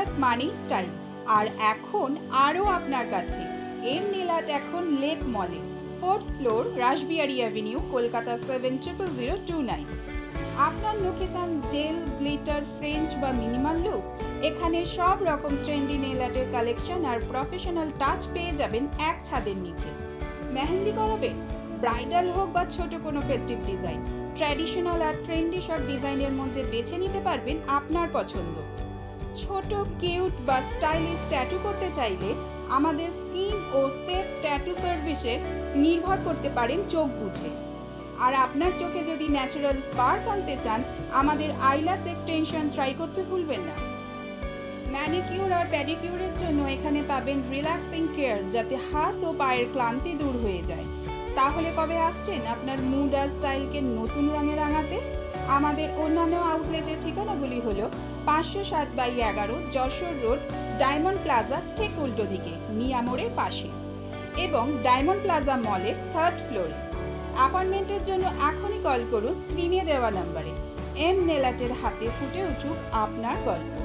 Art মানেই style. আর এখন আরও আপনার কাছে এম নেল আর্ট এখন লেক মলে, 4th floor, Rashbehari avenue, Kolkata 700029। আপনার লোকে চান জেল, গ্লিটার, ফ্রেঞ্চ বা মিনিমাল লুক? এখানে সব রকম ট্রেন্ডি নেল আর্টের কালেকশন আর প্রফেশনাল টাচ পেয়ে যাবেন এক ছাদের নিচে। মেহেন্দি করাবেন? ব্রাইডাল হোক বা ছোট কোনো ফেস্টিভ ডিজাইন, ট্র্যাডিশনাল আর ট্রেন্ডি সব ডিজাইনের মধ্যে বেছে নিতে পারবেন আপনার পছন্দ। ছোট, কিউট বা স্টাইলিশ ট্যাটু করতে চাইলে আমাদের স্কিন ও সেফ ট্যাটু সার্ভিসে নির্ভর করতে পারেন চোখ বুঝে। আর আপনার চোখে যদি ন্যাচারাল স্পার্ক আনতে চান, আমাদের আইল্যাশ এক্সটেনশন ট্রাই করতে ভুলবেন না। ম্যানিকিউর আর প্যাডিকিউরের জন্য এখানে পাবেন রিল্যাক্সিং কেয়ার, যাতে হাত ও পায়ের ক্লান্তি দূর হয়ে যায়। তাহলে কবে আসছেন আপনার মুড আর স্টাইলকে নতুন রঙে রাঙাতে? আমাদের অন্যান্য আউটলেটের ঠিকানাগুলি হলো 507/11 যশোর রোড, ডায়মন্ড প্লাজা ঠিক উল্টো দিকে, মিয়া মোড়ের পাশে, এবং ডায়মন্ড প্লাজা মলের 3rd ফ্লোরে। অ্যাপয়েন্টমেন্টের জন্য এখনই কল করুন স্ক্রিনে দেওয়া নম্বরে। এম নেল আর্টের হাতে ফুটে উঠুক আপনার গল্প।